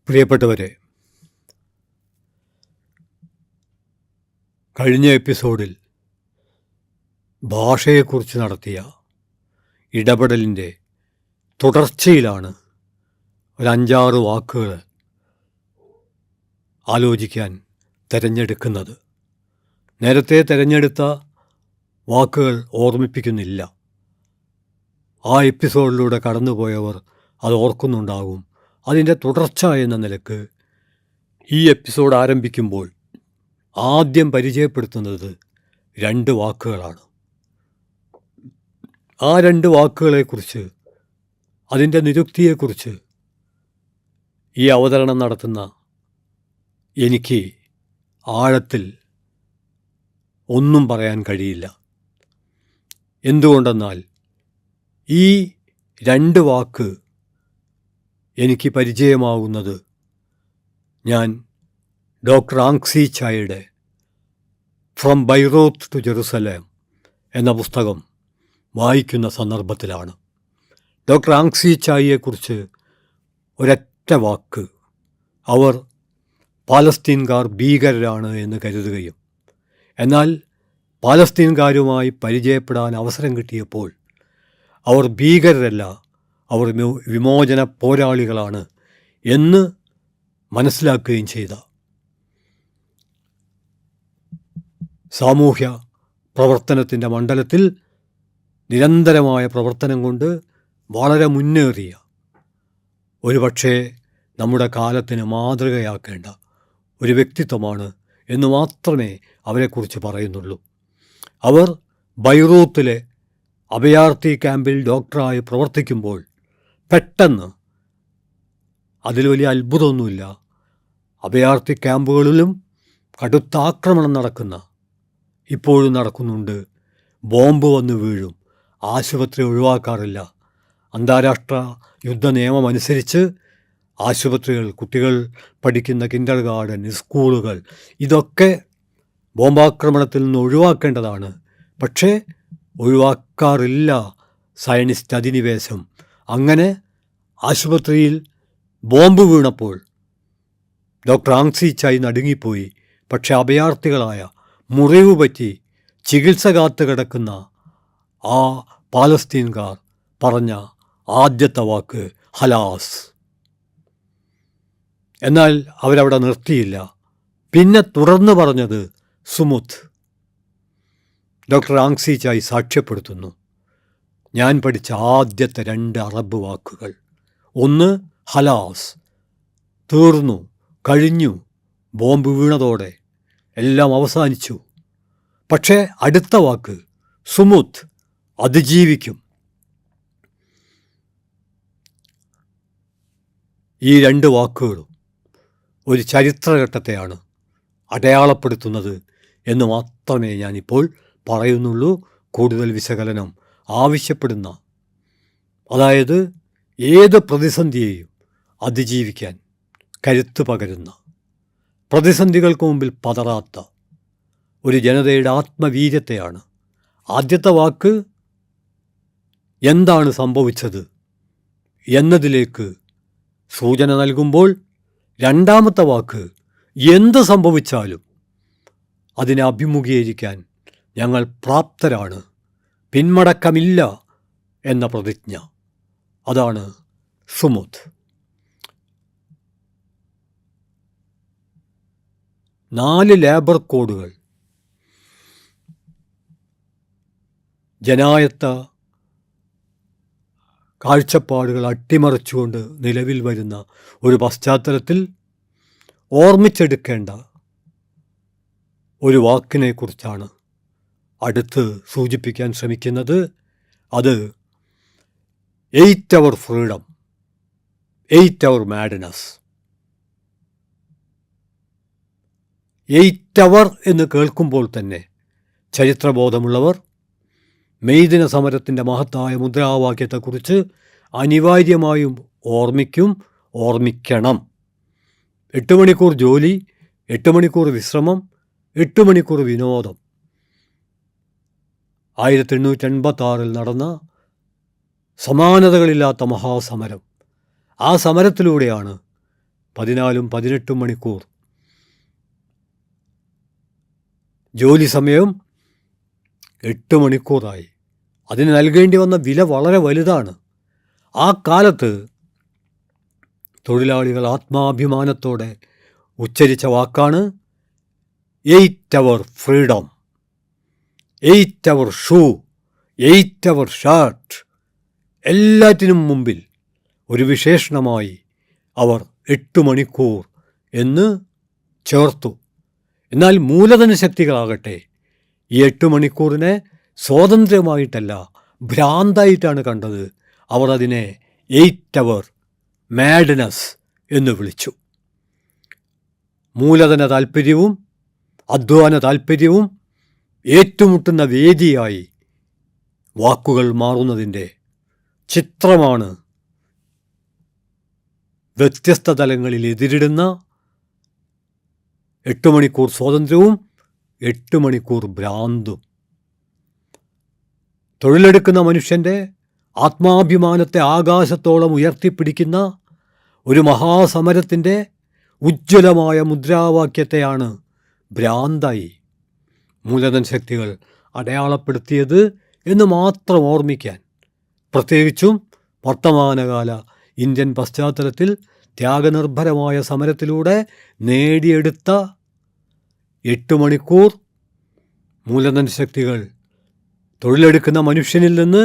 പ്രിയപ്പെട്ടവരെ, കഴിഞ്ഞ എപ്പിസോഡിൽ ഭാഷയെക്കുറിച്ച് നടത്തിയ ഇടപെടലിൻ്റെ തുടർച്ചയിലാണ് ഒരു 5-6 വാക്കുകൾ ആലോചിക്കാൻ തിരഞ്ഞെടുക്കുന്നത്. നേരത്തെ തിരഞ്ഞെടുത്ത വാക്കുകൾ ഓർമ്മിപ്പിക്കുന്നില്ല. ആ എപ്പിസോഡിലൂടെ കടന്നുപോയവർ അത് ഓർക്കുന്നുണ്ടാകും. അതിൻ്റെ തുടർച്ച എന്ന നിലക്ക് ഈ എപ്പിസോഡ് ആരംഭിക്കുമ്പോൾ ആദ്യം പരിചയപ്പെടുത്തുന്നത് 2 വാക്കുകളാണ്. ആ 2 വാക്കുകളെക്കുറിച്ച്, അതിൻ്റെ നിരുക്തിയെക്കുറിച്ച് ഈ അവതരണം നടത്തുന്ന എനിക്ക് ആഴത്തിൽ ഒന്നും പറയാൻ കഴിയില്ല. എന്തുകൊണ്ടെന്നാൽ ഈ 2 വാക്ക് എനിക്ക് പരിചയമാവുന്നത് ഞാൻ ഡോക്ടർ ആങ്സി ചായുടെ ഫ്രം ബൈറൂത്ത് ടു ജെറുസലേം എന്ന പുസ്തകം വായിക്കുന്ന സന്ദർഭത്തിലാണ്. ഡോക്ടർ ആങ്സി ചായയെക്കുറിച്ച് ഒരൊറ്റ വാക്ക്, അവർ പാലസ്തീൻകാർ ഭീകരരാണ് എന്ന് കരുതുകയും എന്നാൽ പാലസ്തീൻകാരുമായി പരിചയപ്പെടാൻ അവസരം കിട്ടിയപ്പോൾ അവർ ഭീകരരല്ല, അവർ വിമോചന പോരാളികളാണ് എന്ന് മനസ്സിലാക്കുകയും ചെയ്ത സാമൂഹ്യ പ്രവർത്തനത്തിൻ്റെ മണ്ഡലത്തിൽ നിരന്തരമായ പ്രവർത്തനം കൊണ്ട് വളരെ മുന്നേറിയ, ഒരുപക്ഷേ നമ്മുടെ കാലത്തിന് മാതൃകയാക്കേണ്ട ഒരു വ്യക്തിത്വമാണ് എന്ന് മാത്രമേ അവരെക്കുറിച്ച് പറയുന്നുള്ളൂ. അവർ ബൈറൂത്തിലെ അഭയാർത്ഥി ക്യാമ്പിൽ ഡോക്ടറായി പ്രവർത്തിക്കുമ്പോൾ പെട്ടെന്ന്, അതിൽ വലിയ അത്ഭുതമൊന്നുമില്ല, അഭയാർത്ഥി ക്യാമ്പുകളിലും കടുത്ത ആക്രമണം നടക്കുന്ന, ഇപ്പോഴും നടക്കുന്നുണ്ട്, ബോംബ് വന്ന് വീഴും, ആശുപത്രി ഒഴിവാക്കാറില്ല. അന്താരാഷ്ട്ര യുദ്ധ നിയമം അനുസരിച്ച് ആശുപത്രികൾ, കുട്ടികൾ പഠിക്കുന്ന കിൻഡർ ഗാർഡൻ, സ്കൂളുകൾ, ഇതൊക്കെ ബോംബാക്രമണത്തിൽ നിന്ന് ഒഴിവാക്കേണ്ടതാണ്. പക്ഷേ ഒഴിവാക്കാറില്ല സയനിസ്റ്റ് അധിനിവേശം. അങ്ങനെ ആശുപത്രിയിൽ ബോംബ് വീണപ്പോൾ ഡോക്ടർ ആങ്സി ചായ് നടുങ്ങിപ്പോയി. പക്ഷെ അഭയാർത്ഥികളായ, മുറിവ് പറ്റി ചികിത്സ കാത്ത് കിടക്കുന്ന ആ പാലസ്തീൻകാർ പറഞ്ഞ ആദ്യത്തെ വാക്ക് ഹലാസ്. എന്നാൽ അവരവിടെ നിർത്തിയില്ല. പിന്നെ തുടർന്ന് പറഞ്ഞത് സുമുത്ത്. ഡോക്ടർ ആങ്സി ചായ് സാക്ഷ്യപ്പെടുത്തുന്നു, ഞാൻ പഠിച്ച ആദ്യത്തെ 2 അറബ് വാക്കുകൾ, ഒന്ന് ഹലാസ്, തീർന്നു, കഴിഞ്ഞു, ബോംബ് വീണതോടെ എല്ലാം അവസാനിച്ചു. പക്ഷേ അടുത്ത വാക്ക് സുമുത്ത്, അതിജീവിക്കും. ഈ 2 വാക്കുകളും ഒരു ചരിത്രഘട്ടത്തെയാണ് അടയാളപ്പെടുത്തുന്നത് എന്ന് മാത്രമേ ഞാനിപ്പോൾ പറയുന്നുള്ളൂ. കൂടുതൽ വിശകലനം ആവശ്യപ്പെടുന്ന, അതായത് ഏത് പ്രതിസന്ധിയെയും അതിജീവിക്കാൻ കരുത്ത് പകരുന്ന, പ്രതിസന്ധികൾക്ക് മുമ്പിൽ പതറാത്ത ഒരു ജനതയുടെ ആത്മവീര്യത്തെയാണ്. ആദ്യത്തെ വാക്ക് എന്താണ് സംഭവിച്ചത് എന്നതിലേക്ക് സൂചന നൽകുമ്പോൾ, രണ്ടാമത്തെ വാക്ക് എന്ത് സംഭവിച്ചാലും അതിനെ അഭിമുഖീകരിക്കാൻ ഞങ്ങൾ പ്രാപ്തരാണ്, പിന്മടക്കമില്ല എന്ന പ്രതിജ്ഞ. അതാണ് സുമുത്ത്. 4 ലേബർ കോഡുകൾ ജനായത്ത കാഴ്ചപ്പാടുകൾ അട്ടിമറിച്ചുകൊണ്ട് നിലവിൽ വരുന്ന ഒരു പശ്ചാത്തലത്തിൽ ഓർമ്മിച്ചെടുക്കേണ്ട ഒരു വാക്കിനെക്കുറിച്ചാണ് അടുത്ത് സൂചിപ്പിക്കാൻ ശ്രമിക്കുന്നത്. അത് 8 അവർ ഫ്രീഡം, 8 അവർ മാഡ്നസ്. 8 അവർ എന്ന് കേൾക്കുമ്പോൾ തന്നെ ചരിത്രബോധമുള്ളവർ മെയ് ദിന സമരത്തിൻ്റെ മഹത്തായ മുദ്രാവാക്യത്തെക്കുറിച്ച് അനിവാര്യമായും ഓർമ്മിക്കണം. 8 മണിക്കൂർ ജോലി, 8 മണിക്കൂർ വിശ്രമം, 8 മണിക്കൂർ വിനോദം. 1886 നടന്ന സമാനതകളില്ലാത്ത മഹാസമരം. ആ സമരത്തിലൂടെയാണ് 14-18 മണിക്കൂർ ജോലി സമയം 8 മണിക്കൂറായി. അതിന് നൽകേണ്ടി വന്ന വില വളരെ വലുതാണ്. ആ കാലത്ത് തൊഴിലാളികൾ ആത്മാഭിമാനത്തോടെ ഉച്ചരിച്ച വാക്കാണ് 8 അവർ ഫ്രീഡം, 8 അവർ ഷൂ, 8 അവർ ഷർട്ട്. എല്ലാറ്റിനും മുമ്പിൽ ഒരു വിശേഷണമായി അവർ 8 മണിക്കൂർ എന്ന് ചേർത്തു. എന്നാൽ മൂലധന ശക്തികളാകട്ടെ ഈ 8 മണിക്കൂറിനെ സ്വാതന്ത്ര്യമായിട്ടല്ല, ഭ്രാന്തായിട്ടാണ് കണ്ടത്. അവർ അതിനെ 8 അവർ മാഡ്നസ് എന്ന് വിളിച്ചു. മൂലധന താൽപ്പര്യവും അധ്വാന താൽപ്പര്യവും ഏറ്റുമുട്ടുന്ന വേദിയായി വാക്കുകൾ മാറുന്നതിൻ്റെ ചിത്രമാണ് വ്യത്യസ്ത തലങ്ങളിൽ എതിരിടുന്ന 8 മണിക്കൂർ സ്വാതന്ത്ര്യവും 8 മണിക്കൂർ ഭ്രാന്തും. തൊഴിലെടുക്കുന്ന മനുഷ്യൻ്റെ ആത്മാഭിമാനത്തെ ആകാശത്തോളം ഉയർത്തിപ്പിടിക്കുന്ന ഒരു മഹാസമരത്തിൻ്റെ ഉജ്ജ്വലമായ മുദ്രാവാക്യത്തെയാണ് ഭ്രാന്തായി മൂലധന ശക്തികൾ അടയാളപ്പെടുത്തിയത് എന്ന് മാത്രം ഓർമ്മിക്കാൻ, പ്രത്യേകിച്ചും വർത്തമാനകാല ഇന്ത്യൻ പശ്ചാത്തലത്തിൽ ത്യാഗനിർഭരമായ സമരത്തിലൂടെ നേടിയെടുത്ത 8 മണിക്കൂർ മൂലധന ശക്തികൾ തൊഴിലെടുക്കുന്ന മനുഷ്യനിൽ നിന്ന്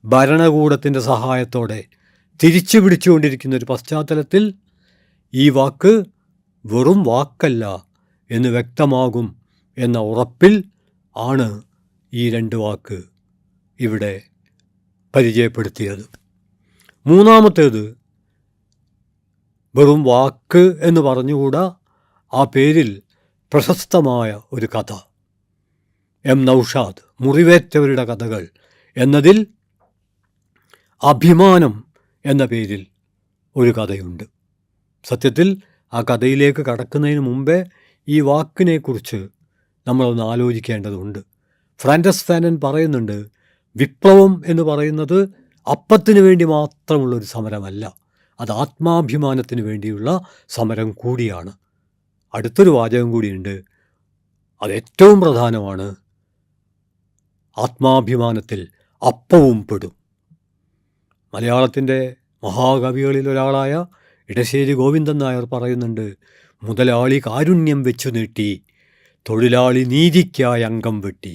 ഭരണകൂടത്തിൻ്റെ സഹായത്തോടെ തിരിച്ചു പിടിച്ചുകൊണ്ടിരിക്കുന്ന ഒരു പശ്ചാത്തലത്തിൽ ഈ വാക്ക് വെറും വാക്കല്ല എന്ന് വ്യക്തമാകും എന്ന ഉറപ്പിൽ ആണ് ഈ 2 വാക്ക് ഇവിടെ പരിചയപ്പെടുത്തിയത്. മൂന്നാമത്തേത് വെറും വാക്ക് എന്ന് പറഞ്ഞുകൂടാ, ആ പേരിൽ പ്രശസ്തമായ ഒരു കഥ. എം നൗഷാദ്, മുറിവേറ്റവരുടെ കഥകൾ എന്നതിൽ അഭിമാനം എന്ന പേരിൽ ഒരു കഥയുണ്ട്. സത്യത്തിൽ ആ കഥയിലേക്ക് കടക്കുന്നതിന് മുമ്പേ ഈ വാക്കിനെക്കുറിച്ച് നമ്മളൊന്ന് ആലോചിക്കേണ്ടതുണ്ട്. ഫ്രാൻസിസ് ഫാനൻ പറയുന്നുണ്ട്, വിപ്ലവം എന്ന് പറയുന്നത് അപ്പത്തിന് വേണ്ടി മാത്രമുള്ളൊരു സമരമല്ല, അത് ആത്മാഭിമാനത്തിന് വേണ്ടിയുള്ള സമരം കൂടിയാണ്. അടുത്തൊരു വാചകം കൂടിയുണ്ട്, അത് ഏറ്റവും പ്രധാനമാണ്, ആത്മാഭിമാനത്തിൽ അപ്പവും പെടും. മലയാളത്തിൻ്റെ മഹാകവികളിൽ ഒരാളായ ഇടശ്ശേരി ഗോവിന്ദൻ നായർ പറയുന്നുണ്ട്, മുതലാളി കാരുണ്യം വെച്ചു നീട്ടി, തൊഴിലാളി നീതിക്കായി അംഗം വെട്ടി.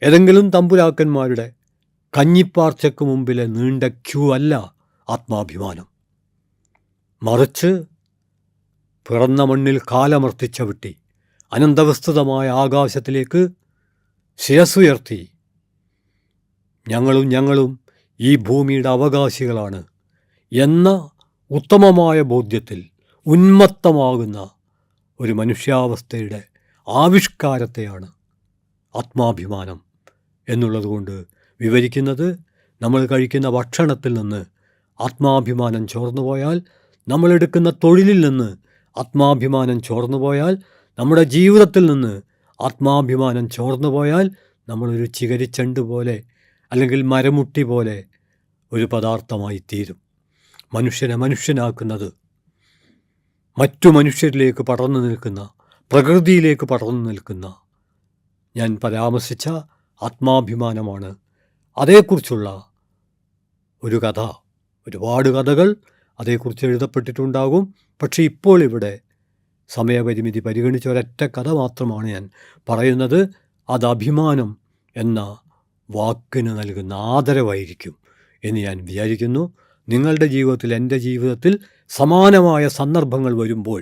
ഏതെങ്കിലും തമ്പുരാക്കന്മാരുടെ കഞ്ഞിപ്പാർച്ചയ്ക്ക് മുമ്പിലെ നീണ്ട ക്യൂ അല്ല ആത്മാഭിമാനം. മറിച്ച് പിറന്ന മണ്ണിൽ കാലമർത്തിച്ചവിട്ടി അനന്തവിസ്തൃതമായ ആകാശത്തിലേക്ക് ശിരസുയർത്തി ഞങ്ങളും ഈ ഭൂമിയുടെ അവകാശികളാണ് എന്ന ഉത്തമമായ ബോധ്യത്തിൽ ഉന്മത്തമാകുന്ന ഒരു മനുഷ്യാവസ്ഥയുടെ ആവിഷ്കാരത്തെയാണ് ആത്മാഭിമാനം എന്നുള്ളതുകൊണ്ട് വിവരിക്കുന്നത്. നമ്മൾ കഴിക്കുന്ന ഭക്ഷണത്തിൽ നിന്ന് ആത്മാഭിമാനം ചോർന്നുപോയാൽ, നമ്മളെടുക്കുന്ന തൊഴിലിൽ നിന്ന് ആത്മാഭിമാനം ചോർന്നുപോയാൽ, നമ്മുടെ ജീവിതത്തിൽ നിന്ന് ആത്മാഭിമാനം ചോർന്നുപോയാൽ നമ്മളൊരു ചികരിച്ചണ്ട് പോലെ അല്ലെങ്കിൽ മരമുട്ടി പോലെ ഒരു പദാർത്ഥമായി തീരും. മനുഷ്യനെ മനുഷ്യനാക്കുന്നത് മറ്റു മനുഷ്യരിലേക്ക് പടർന്നു നിൽക്കുന്ന, പ്രകൃതിയിലേക്ക് പടർന്നു നിൽക്കുന്ന ഞാൻ പരാമർശിച്ച ആത്മാഭിമാനമാണ്. അതേക്കുറിച്ചുള്ള ഒരു കഥ, ഒരുപാട് കഥകൾ അതേക്കുറിച്ച് എഴുതപ്പെട്ടിട്ടുണ്ടാകും. പക്ഷേ ഇപ്പോൾ ഇവിടെ സമയപരിമിതി പരിഗണിച്ച ഒരൊറ്റ കഥ മാത്രമാണ് ഞാൻ പറയുന്നത്. അത് അഭിമാനം എന്ന വാക്കിന് നൽകുന്ന ആദരവായിരിക്കും എന്ന് ഞാൻ വിചാരിക്കുന്നു. നിങ്ങളുടെ ജീവിതത്തിൽ, എൻ്റെ ജീവിതത്തിൽ സമാനമായ സന്ദർഭങ്ങൾ വരുമ്പോൾ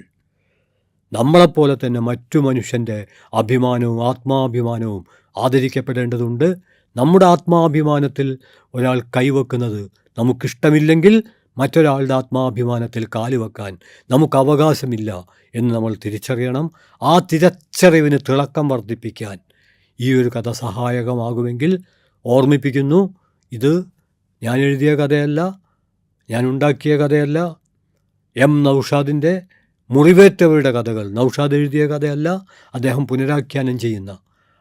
നമ്മളെപ്പോലെ തന്നെ മറ്റു മനുഷ്യൻ്റെ അഭിമാനവും ആത്മാഭിമാനവും ആദരിക്കപ്പെടേണ്ടതുണ്ട്. നമ്മുടെ ആത്മാഭിമാനത്തിൽ ഒരാൾ കൈവെക്കുന്നത് നമുക്കിഷ്ടമില്ലെങ്കിൽ മറ്റൊരാളുടെ ആത്മാഭിമാനത്തിൽ കാലുവെക്കാൻ നമുക്ക് അവകാശമില്ല എന്ന് നമ്മൾ തിരിച്ചറിയണം. ആ തിരിച്ചറിവിന് തിളക്കം വർദ്ധിപ്പിക്കാൻ ഈ ഒരു കഥ സഹായകമാകുമെങ്കിൽ ഓർമ്മിപ്പിക്കുന്നു. ഇത് ഞാൻ എഴുതിയ കഥയല്ല, ഞാൻ ഉണ്ടാക്കിയ കഥയല്ല. എം നൗഷാദിൻ്റെ മുറിവേറ്റവരുടെ കഥകൾ നൗഷാദ് എഴുതിയ കഥയല്ല, അദ്ദേഹം പുനരാഖ്യാനം ചെയ്യുന്ന.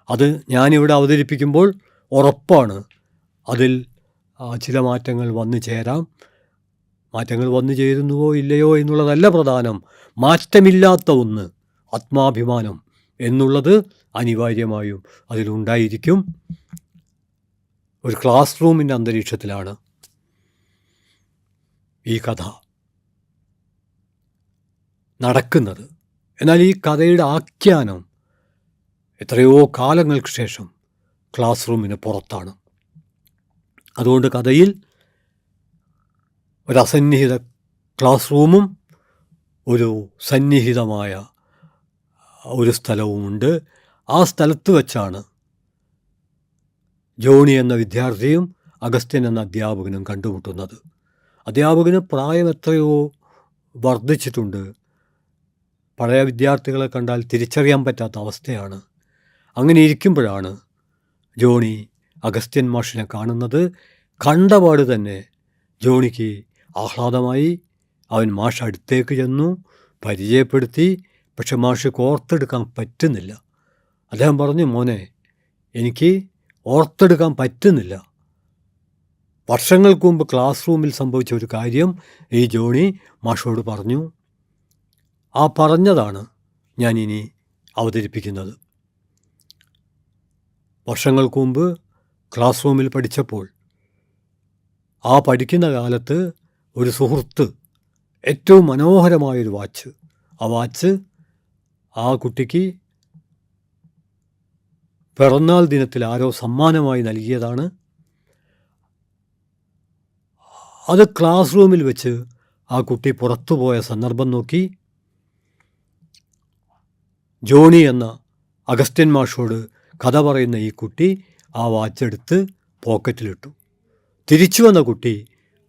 അത് ഞാനിവിടെ അവതരിപ്പിക്കുമ്പോൾ ഉറപ്പാണ് അതിൽ ചില മാറ്റങ്ങൾ വന്നു ചേരാം. മാറ്റങ്ങൾ വന്നു ചേരുന്നുവോ ഇല്ലയോ എന്നുള്ളതല്ല പ്രധാനം. മാറ്റമില്ലാത്ത ഒന്ന്, ആത്മാഭിമാനം എന്നുള്ളത് അനിവാര്യമായും അതിലുണ്ടായിരിക്കും. ഒരു ക്ലാസ് റൂമിൻ്റെ അന്തരീക്ഷത്തിലാണ് ഈ കഥ നടക്കുന്നത്. എന്നാൽ ഈ കഥയുടെ ആഖ്യാനം എത്രയോ കാലങ്ങൾക്ക് ശേഷം ക്ലാസ് റൂമിന് പുറത്താണ്. അതുകൊണ്ട് കഥയിൽ ഒരു അസന്നിഹിത ക്ലാസ് റൂമും ഒരു സന്നിഹിതമായ ഒരു സ്ഥലവുമുണ്ട്. ആ സ്ഥലത്ത് വെച്ചാണ് ജോണി എന്ന വിദ്യാർത്ഥിയും അഗസ്ത്യൻ എന്ന അധ്യാപകനും കണ്ടുമുട്ടുന്നത്. അധ്യാപകന് പ്രായം എത്രയോ വർദ്ധിച്ചിട്ടുണ്ട്. പഴയ വിദ്യാർത്ഥികളെ കണ്ടാൽ തിരിച്ചറിയാൻ പറ്റാത്ത അവസ്ഥയാണ്. അങ്ങനെ ഇരിക്കുമ്പോഴാണ് ജോണി അഗസ്ത്യൻ മാഷിനെ കാണുന്നത്. കണ്ടപാട് തന്നെ ജോണിക്ക് ആഹ്ലാദമായി. അവൻ മാഷ് അടുത്തേക്ക് ചെന്നു, പരിചയപ്പെടുത്തി. പക്ഷെ മാഷ് ഓർത്തെടുക്കാൻ പറ്റുന്നില്ല. അദ്ദേഹം പറഞ്ഞു, മോനെ, എനിക്ക് ഓർത്തെടുക്കാൻ പറ്റുന്നില്ല. വർഷങ്ങൾക്ക് മുമ്പ് ക്ലാസ് റൂമിൽ സംഭവിച്ച ഒരു കാര്യം ഈ ജോണി മാഷോട് പറഞ്ഞു. ആ പറഞ്ഞതാണ് ഞാനിനി അവതരിപ്പിക്കുന്നത്. വർഷങ്ങൾക്ക് മുമ്പ് ക്ലാസ് റൂമിൽ പഠിച്ചപ്പോൾ ആ പഠിക്കുന്ന കാലത്ത് ഒരു സുഹൃത്ത് ഏറ്റവും മനോഹരമായൊരു വാച്ച്, ആ വാച്ച് ആ കുട്ടിക്ക് പിറന്നാൾ ദിനത്തിൽ ആരോ സമ്മാനമായി നൽകിയതാണ്. അത് ക്ലാസ് റൂമിൽ വെച്ച് ആ കുട്ടി പുറത്തു പോയ സന്ദർഭം നോക്കി ജോണി എന്ന അഗസ്ത്യൻ മാഷോട് കഥ പറയുന്ന ഈ കുട്ടി ആ വാച്ചെടുത്ത് പോക്കറ്റിലിട്ടു. തിരിച്ചു വന്ന കുട്ടി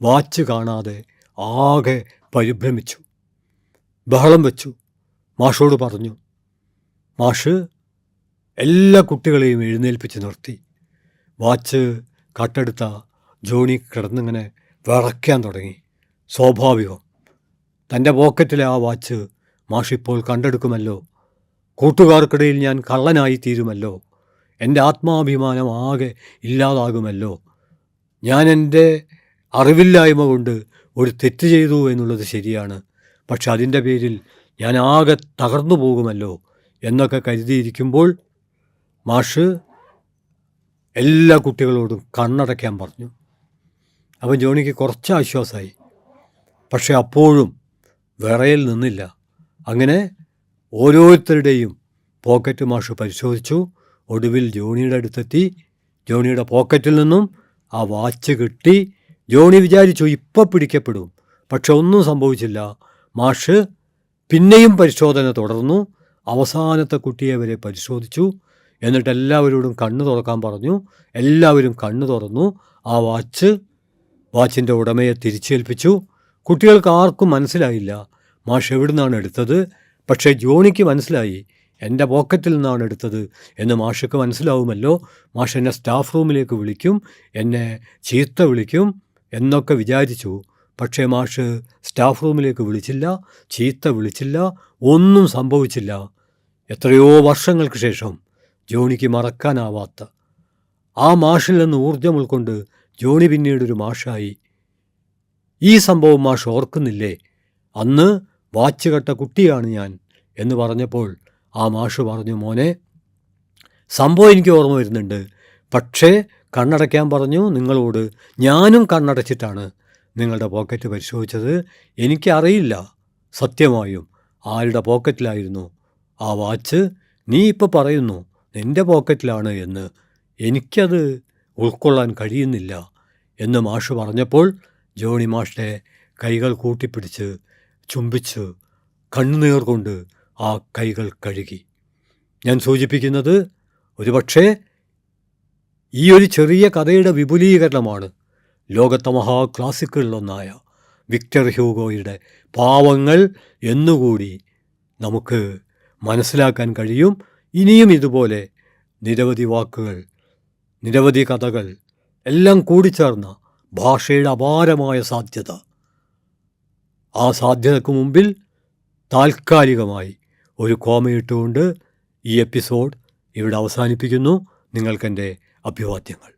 വാച്ച് കാണാതെ ആകെ പരിഭ്രമിച്ചു, ബഹളം വെച്ചു. മാഷോട് പറഞ്ഞു. മാഷ് എല്ലാ കുട്ടികളെയും എഴുന്നേൽപ്പിച്ച് നിർത്തി. വാച്ച് കട്ടെടുത്ത ജോണി കിടന്നിങ്ങനെ വിറയ്ക്കാൻ തുടങ്ങി. സ്വാഭാവികം, തൻ്റെ പോക്കറ്റിലെ ആ വാച്ച് മാഷിപ്പോൾ കണ്ടെടുക്കുമല്ലോ, കൂട്ടുകാർക്കിടയിൽ ഞാൻ കള്ളനായി തീരുമല്ലോ, എൻ്റെ ആത്മാഭിമാനം ആകെ ഇല്ലാതാകുമല്ലോ, ഞാൻ എൻ്റെ അറിവില്ലായ്മ കൊണ്ട് ഒരു തെറ്റ് ചെയ്തു എന്നുള്ളത് ശരിയാണ്, പക്ഷെ അതിൻ്റെ പേരിൽ ഞാൻ ആകെ തകർന്നു പോകുമല്ലോ എന്നൊക്കെ കരുതിയിരിക്കുമ്പോൾ മാഷ് എല്ലാ കുട്ടികളോടും കണ്ണടയ്ക്കാൻ പറഞ്ഞു. അപ്പം ജോണിക്ക് കുറച്ച് ആശ്വാസമായി. പക്ഷെ അപ്പോഴും വിറയൽ നിന്നില്ല. അങ്ങനെ ഓരോരുത്തരുടെയും പോക്കറ്റ് മാഷ് പരിശോധിച്ചു. ഒടുവിൽ ജോണിയുടെ അടുത്തെത്തി. ജോണിയുടെ പോക്കറ്റിൽ നിന്നും ആ വാച്ച് കിട്ടി. ജോണി വിചാരിച്ചു ഇപ്പം പിടിക്കപ്പെടും. പക്ഷെ ഒന്നും സംഭവിച്ചില്ല. മാഷ് പിന്നെയും പരിശോധന തുടർന്നു. അവസാനത്തെ കുട്ടിയെ വരെ പരിശോധിച്ചു. എന്നിട്ട് എല്ലാവരോടും കണ്ണ് തുറക്കാൻ പറഞ്ഞു. എല്ലാവരും കണ്ണ് തുറന്നു. ആ വാച്ചിൻ്റെ ഉടമയെ തിരിച്ചേൽപ്പിച്ചു. കുട്ടികൾക്ക് ആർക്കും മനസ്സിലായില്ല മാഷ് എവിടെ നിന്നാണ് എടുത്തത്. പക്ഷേ ജോണിക്ക് മനസ്സിലായി എൻ്റെ പോക്കറ്റിൽ നിന്നാണ് എടുത്തത് എന്ന്. മാഷക്ക് മനസ്സിലാവുമല്ലോ, മാഷ് എന്നെ സ്റ്റാഫ് റൂമിലേക്ക് വിളിക്കും, എന്നെ ചീത്ത വിളിക്കും എന്നൊക്കെ വിചാരിച്ചു. പക്ഷേ മാഷ് സ്റ്റാഫ് റൂമിലേക്ക് വിളിച്ചില്ല, ചീത്ത വിളിച്ചില്ല, ഒന്നും സംഭവിച്ചില്ല. എത്രയോ വർഷങ്ങൾക്ക് ശേഷം ജോണിക്ക് മറക്കാനാവാത്ത ആ മാഷിൽ നിന്ന് ഊർജ്ജം ഉൾക്കൊണ്ട് ജോണി പിന്നീടൊരു മാഷായി. ഈ സംഭവം മാഷ് ഓർക്കുന്നില്ലേ? അന്ന് വാച്ച് കെട്ട കുട്ടിയാണ് ഞാൻ എന്ന് പറഞ്ഞപ്പോൾ ആ മാഷ് പറഞ്ഞു, മോനെ, സംഭവം എനിക്ക് ഓർമ്മ വരുന്നുണ്ട്, പക്ഷേ കണ്ണടയ്ക്കാൻ പറഞ്ഞു നിങ്ങളോട്. ഞാനും കണ്ണടച്ചിട്ടാണ് നിങ്ങളുടെ പോക്കറ്റ് പരിശോധിച്ചത്. എനിക്കറിയില്ല സത്യമായും ആരുടെ പോക്കറ്റിലായിരുന്നു ആ വാച്ച്. നീ ഇപ്പോൾ പറയുന്നു നിൻ്റെ പോക്കറ്റിലാണ് എന്ന്. എനിക്കത് ഉൾക്കൊള്ളാൻ കഴിയുന്നില്ല എന്ന് മാഷ് പറഞ്ഞപ്പോൾ ജോണി മാഷിൻ്റെ കൈകൾ കൂട്ടിപ്പിടിച്ച് ചുംബിച്ച് കണ്ണുനീർ കൊണ്ട് ആ കൈകൾ കഴുകി. ഞാൻ സൂചിപ്പിക്കുന്നത് ഒരുപക്ഷേ ഈ ഒരു ചെറിയ കഥയുടെ വിപുലീകരണമാണ് ലോകത്തെ മഹാ ക്ലാസിക്കുകളിലൊന്നായ വിക്ടർ ഹ്യൂഗോയുടെ പാവങ്ങൾ എന്നുകൂടി നമുക്ക് മനസ്സിലാക്കാൻ കഴിയും. ഇനിയും ഇതുപോലെ നിരവധി വാക്കുകൾ, നിരവധി കഥകൾ എല്ലാം കൂടിച്ചേർന്ന ഭാഷയുടെ അപാരമായ സാധ്യത. ആ സാധ്യതയ്ക്ക് മുമ്പിൽ താൽക്കാലികമായി ഒരു കോമയിട്ടുകൊണ്ട് ഈ എപ്പിസോഡ് ഇവിടെ അവസാനിപ്പിക്കുന്നു. നിങ്ങൾക്കെൻ്റെ അഭിവാദ്യങ്ങൾ.